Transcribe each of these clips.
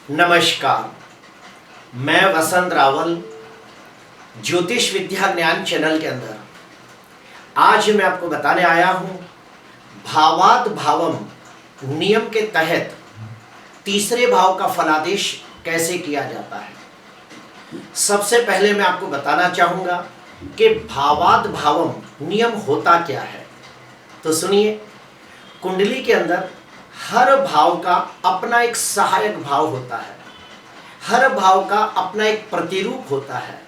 नमस्कार, मैं वसंत रावल ज्योतिष विद्या ज्ञान चैनल के अंदर आज मैं आपको बताने आया हूं भावात भावम नियम के तहत तीसरे भाव का फलादेश कैसे किया जाता है। सबसे पहले मैं आपको बताना चाहूंगा कि भावात भावम नियम होता क्या है। तो सुनिए, कुंडली के अंदर हर भाव का अपना एक सहायक भाव होता है, हर भाव का अपना एक प्रतिरूप होता है,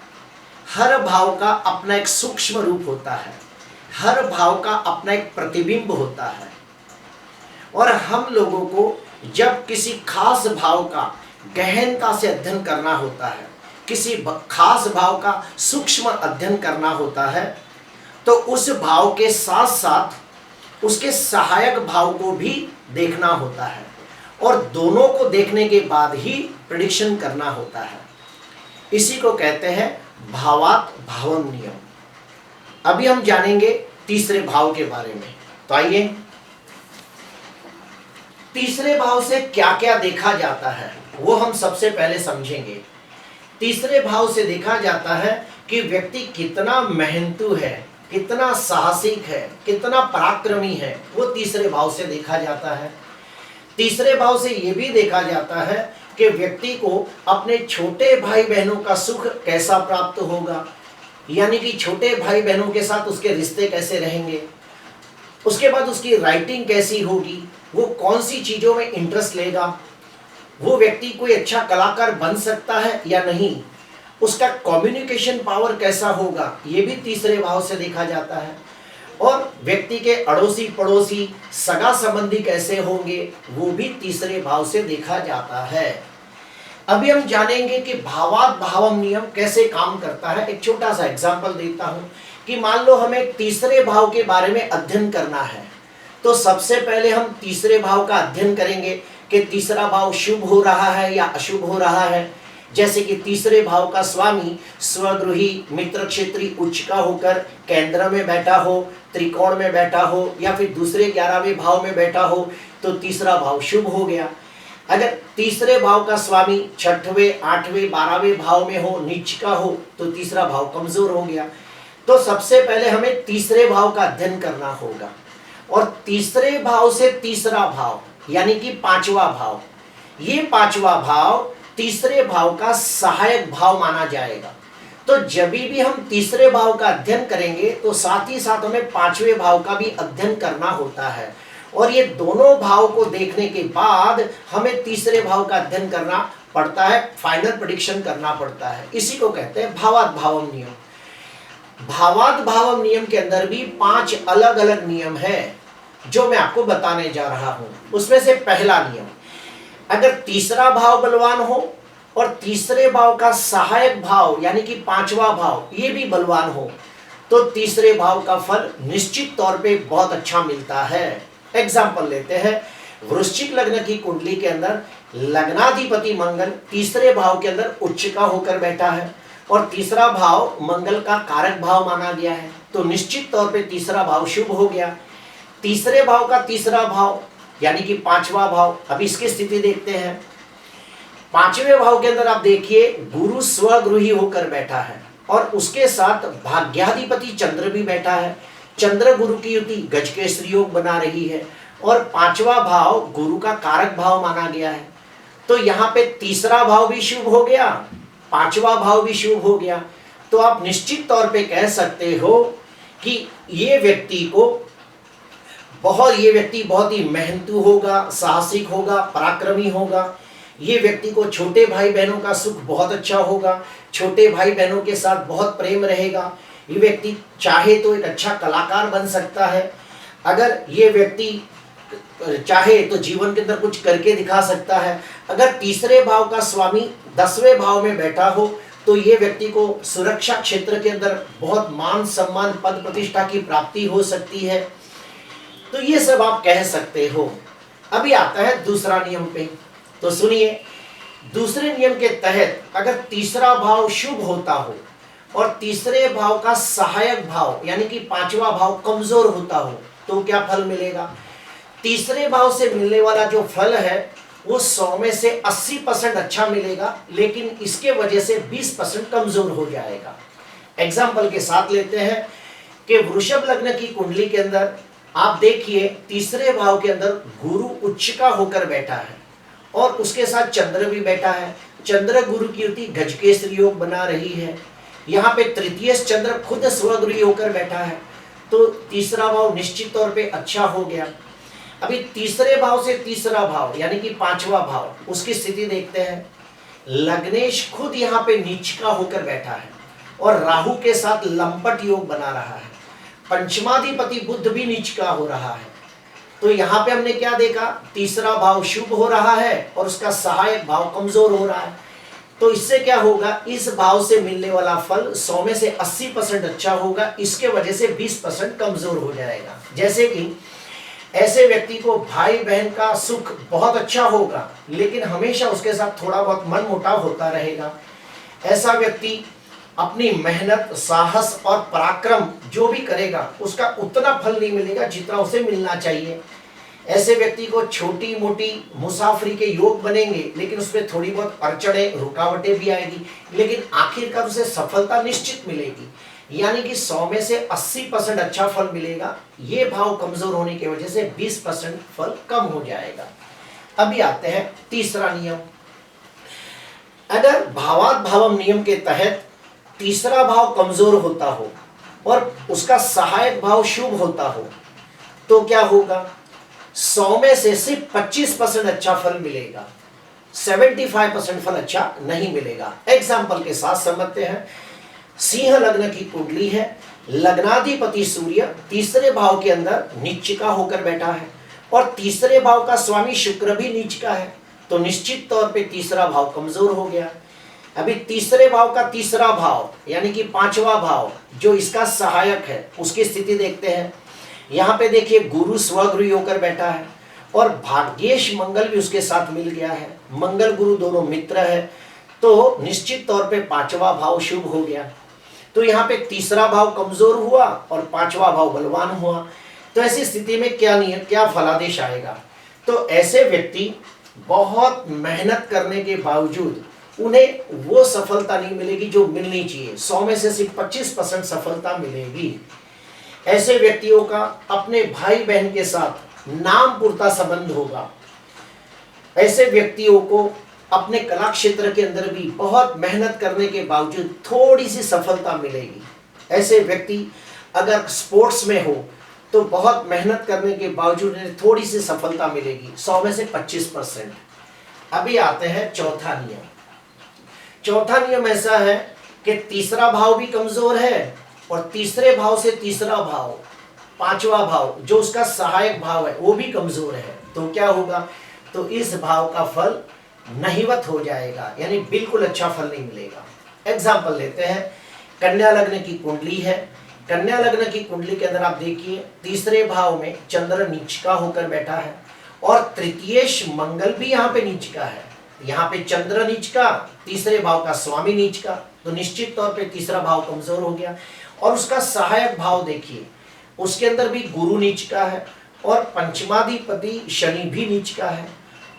हर भाव का अपना एक सूक्ष्म रूप होता है, हर भाव का अपना एक प्रतिबिंब होता है। और हम लोगों को जब किसी खास भाव का गहनता से अध्ययन करना होता है, किसी खास भाव का सूक्ष्म अध्ययन करना होता है, तो उस भाव के साथ साथ उसके सहायक भाव को भी देखना होता है और दोनों को देखने के बाद ही प्रेडिक्शन करना होता है। इसी को कहते हैं भावात भावम नियम। अभी हम जानेंगे तीसरे भाव के बारे में। तो आइए, तीसरे भाव से क्या क्या देखा जाता है वो हम सबसे पहले समझेंगे। तीसरे भाव से देखा जाता है कि व्यक्ति कितना मेहनतू है, कितना साहसिक है, कितना पराक्रमी है, वो तीसरे भाव से देखा जाता है। तीसरे भाव से ये भी देखा जाता है कि व्यक्ति को अपने छोटे भाई बहनों का सुख कैसा प्राप्त होगा, यानी कि छोटे भाई बहनों के साथ उसके रिश्ते कैसे रहेंगे, उसके बाद उसकी राइटिंग कैसी होगी, वो कौन सी चीज़ों में इंटरेस्ट लेगा, वो व्यक्ति कोई अच्छा कलाकार बन सकता है या नहीं, उसका कम्युनिकेशन पावर कैसा होगा, ये भी तीसरे भाव से देखा जाता है। और व्यक्ति के अड़ोसी पड़ोसी सगा संबंधी कैसे होंगे, वो भी तीसरे भाव से देखा जाता है। अभी हम जानेंगे कि भावात भावम नियम कैसे काम करता है। एक छोटा सा एग्जांपल देता हूं कि मान लो हमें तीसरे भाव के बारे में अध्ययन करना है, तो सबसे पहले हम तीसरे भाव का अध्ययन करेंगे कि तीसरा भाव शुभ हो रहा है या अशुभ हो रहा है। जैसे कि तीसरे भाव का स्वामी स्वगृही मित्र क्षेत्री उच्च का होकर केंद्र में बैठा हो, त्रिकोण में बैठा हो या फिर दूसरे 11वें भाव में बैठा हो, तो तीसरा भाव शुभ हो गया। अगर तीसरे भाव का स्वामी 6वें 8वें 12वें भाव में हो, नीच का हो, तो तीसरा भाव कमजोर हो गया। तो सबसे पहले हमें तीसरे भाव का अध्ययन करना होगा और तीसरे भाव से तीसरा भाव यानी कि पांचवा भाव, ये पांचवा भाव तीसरे भाव का सहायक भाव माना जाएगा। तो जब भी हम तीसरे भाव का अध्ययन करेंगे तो साथ ही साथ हमें पांचवें भाव का भी अध्ययन करना होता है और ये दोनों भाव को देखने के बाद हमें तीसरे भाव का अध्ययन करना पड़ता है, फाइनल प्रेडिक्शन करना पड़ता है। इसी को कहते हैं भावात भावम नियम। भावात भावम नियम के अंदर भी 5 अलग अलग नियम है जो मैं आपको बताने जा रहा हूं। उसमें से पहला नियम, अगर तीसरा भाव बलवान हो और तीसरे भाव का सहायक भाव यानी कि पांचवा भाव ये भी बलवान हो, तो तीसरे भाव का फल निश्चित तौर पे बहुत अच्छा मिलता है। एग्जाम्पल लेते हैं, वृश्चिक लग्न की कुंडली के अंदर लग्नाधिपति मंगल तीसरे भाव के अंदर उच्च का होकर बैठा है और तीसरा भाव मंगल का कारक भाव माना गया है, तो निश्चित तौर पे तीसरा भाव शुभ हो गया। तीसरे भाव का तीसरा भाव यानी कि पांचवा भाव, अभी इसकी स्थिति देखते हैं। पांचवें भाव के अंदर आप देखिए गुरु स्वगृही होकर बैठा है और उसके साथ भाग्याधिपति चंद्र भी बैठा है। चंद्र गुरु की युति गजकेसरी योग बना रही है और पांचवा भाव गुरु का कारक भाव माना गया है। तो यहाँ पे तीसरा भाव भी शुभ हो गया, पांचवा भाव भी शुभ हो गया। तो आप निश्चित तौर पे कह सकते हो कि ये व्यक्ति बहुत ही मेहनतू होगा, साहसिक होगा, पराक्रमी होगा। ये व्यक्ति को छोटे भाई बहनों का सुख बहुत अच्छा होगा, छोटे भाई बहनों के साथ बहुत प्रेम रहेगा। ये व्यक्ति चाहे तो एक अच्छा कलाकार बन सकता है। अगर ये व्यक्ति चाहे तो जीवन के अंदर कुछ करके दिखा सकता है। अगर तीसरे भाव का स्वामी 10वें भाव में बैठा हो तो ये व्यक्ति को सुरक्षा क्षेत्र के अंदर बहुत मान सम्मान पद प्रतिष्ठा की प्राप्ति हो सकती है। तो ये सब आप कह सकते हो। अभी आता है दूसरा नियम पे। तो सुनिए, दूसरे नियम के तहत अगर तीसरा भाव शुभ होता हो और तीसरे भाव का सहायक भाव यानी कि पांचवा भाव कमजोर होता हो, तो क्या फल मिलेगा। तीसरे भाव से मिलने वाला जो फल है वो 100 में से 80% अच्छा मिलेगा, लेकिन इसके वजह से 20% कमजोर हो जाएगा। एग्जाम्पल के साथ लेते हैं कि वृषभ लग्न की कुंडली के अंदर आप देखिए तीसरे भाव के अंदर गुरु उच्च का होकर बैठा है और उसके साथ चंद्र भी बैठा है। चंद्र गुरु की युति गजकेसरी योग बना रही है। यहाँ पे तृतीय चंद्र खुद स्वगृही होकर बैठा है, तो तीसरा भाव निश्चित तौर पे अच्छा हो गया। अभी तीसरे भाव से तीसरा भाव यानी कि पांचवा भाव, उसकी स्थिति देखते हैं। लग्नेश खुद यहाँ पे नीच का होकर बैठा है और राहु के साथ लंपट योग बना रहा है। पंचमाधिपति बुध भी नीच का हो रहा है। तो यहाँ पे हमने क्या देखा, तीसरा भाव शुभ हो रहा है और उसका सहायक भाव कमजोर हो रहा है। तो इससे क्या होगा, इस भाव से मिलने वाला फल 100 में से 80% अच्छा होगा, इसके वजह से 20% कमजोर हो जाएगा। जैसे कि ऐसे व्यक्ति को भाई बहन का सुख बहुत अच्छा होगा, लेकिन हमेशा उसके साथ थोड़ा बहुत मन मुटाव होता रहेगा। ऐसा व्यक्ति अपनी मेहनत, साहस और पराक्रम जो भी करेगा उसका उतना फल नहीं मिलेगा जितना उसे मिलना चाहिए। ऐसे व्यक्ति को छोटी मोटी मुसाफरी के योग बनेंगे, लेकिन उसमें थोड़ी बहुत अड़चनें, रुकावटें भी आएगी, लेकिन आखिरकार उसे सफलता निश्चित मिलेगी। यानी कि 100 में से 80% अच्छा फल मिलेगा। ये भाव कमजोर होने की वजह से 20% फल कम हो जाएगा। अभी आते हैं तीसरा नियम। अगर भावात भावम नियम के तहत तीसरा भाव कमजोर होता हो और उसका सहायक भाव शुभ होता हो, तो क्या होगा, 100 में से सिर्फ 25% अच्छा फल मिलेगा, 75% फल अच्छा नहीं मिलेगा। एग्जाम्पल के साथ समझते हैं। सिंह लग्न की कुंडली है, लग्नाधिपति सूर्य तीसरे भाव के अंदर नीच का होकर बैठा है और तीसरे भाव का स्वामी शुक्र भी नीच का है, तो निश्चित तौर पे तीसरा भाव कमजोर हो गया। अभी तीसरे भाव का तीसरा भाव यानी कि पांचवा भाव जो इसका सहायक है, उसकी स्थिति देखते हैं। यहाँ पे देखिए गुरु स्वगृही होकर बैठा है और भाग्येश मंगल भी उसके साथ मिल गया है। मंगल गुरु दोनों मित्र है, तो निश्चित तौर पे पांचवा भाव शुभ हो गया। तो यहाँ पे तीसरा भाव कमजोर हुआ और पांचवा भाव बलवान हुआ। तो ऐसी स्थिति में क्या फलादेश आएगा, तो ऐसे व्यक्ति बहुत मेहनत करने के बावजूद उन्हें वो सफलता नहीं मिलेगी जो मिलनी चाहिए। 100 में से सिर्फ 25% सफलता मिलेगी। ऐसे व्यक्तियों का अपने भाई बहन के साथ नाम पुरता संबंध होगा। ऐसे व्यक्तियों को अपने कला क्षेत्र के अंदर भी बहुत मेहनत करने के बावजूद थोड़ी सी सफलता मिलेगी। ऐसे व्यक्ति अगर स्पोर्ट्स में हो तो बहुत मेहनत करने के बावजूद उन्हें थोड़ी सी सफलता मिलेगी, 100 में से 25%। अभी आते हैं चौथा नियम। चौथा नियम ऐसा है कि तीसरा भाव भी कमजोर है और तीसरे भाव से तीसरा भाव, पांचवा भाव जो उसका सहायक भाव है, वो भी कमजोर है। तो क्या होगा, तो इस भाव का फल नहीवत हो जाएगा, यानी बिल्कुल अच्छा फल नहीं मिलेगा। एग्जाम्पल लेते हैं। कन्या लग्न की कुंडली है। कन्या लग्न की कुंडली के अंदर आप देखिए तीसरे भाव में चंद्र नीच का होकर बैठा है और तृतीयेश मंगल भी यहाँ पे नीच का है। यहाँ पे चंद्र नीच का, तीसरे भाव का स्वामी नीच का, तो निश्चित तौर पे तीसरा भाव कमजोर हो गया। और उसका सहायक भाव देखिए, उसके अंदर भी गुरु नीच का है और पंचमाधिपति शनि भी नीच का है,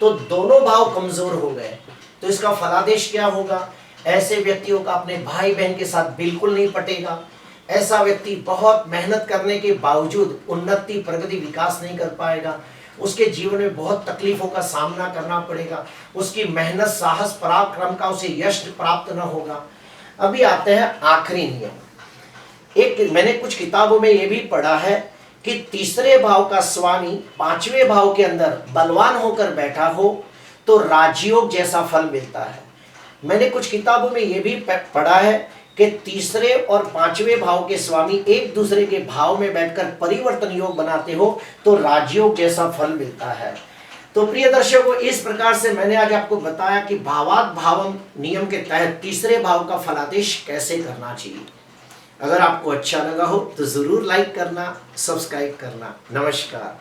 तो दोनों भाव कमजोर हो गए। तो इसका फलादेश क्या होगा, ऐसे व्यक्तियों का अपने भाई बहन के साथ बिल्कुल नहीं पटेगा। ऐसा व्यक्ति बहुत मेहनत करने के बावजूद उन्नति, प्रगति, विकास नहीं कर पाएगा। उसके जीवन में बहुत तकलीफों का सामना करना पड़ेगा। उसकी मेहनत, साहस, पराक्रम का उसे यश प्राप्त न होगा। अभी आते हैं आखिरी नियम। एक मैंने कुछ किताबों में यह भी पढ़ा है कि तीसरे भाव का स्वामी पांचवें भाव के अंदर बलवान होकर बैठा हो तो राजयोग जैसा फल मिलता है। मैंने कुछ किताबों में यह भी पढ़ा है कि तीसरे और पांचवें भाव के स्वामी एक दूसरे के भाव में बैठकर परिवर्तन योग बनाते हो तो राजयोग जैसा फल मिलता है। तो प्रिय दर्शकों, इस प्रकार से मैंने आज आपको बताया कि भावात भावम नियम के तहत तीसरे भाव का फलादेश कैसे करना चाहिए। अगर आपको अच्छा लगा हो तो जरूर लाइक करना, सब्सक्राइब करना। नमस्कार।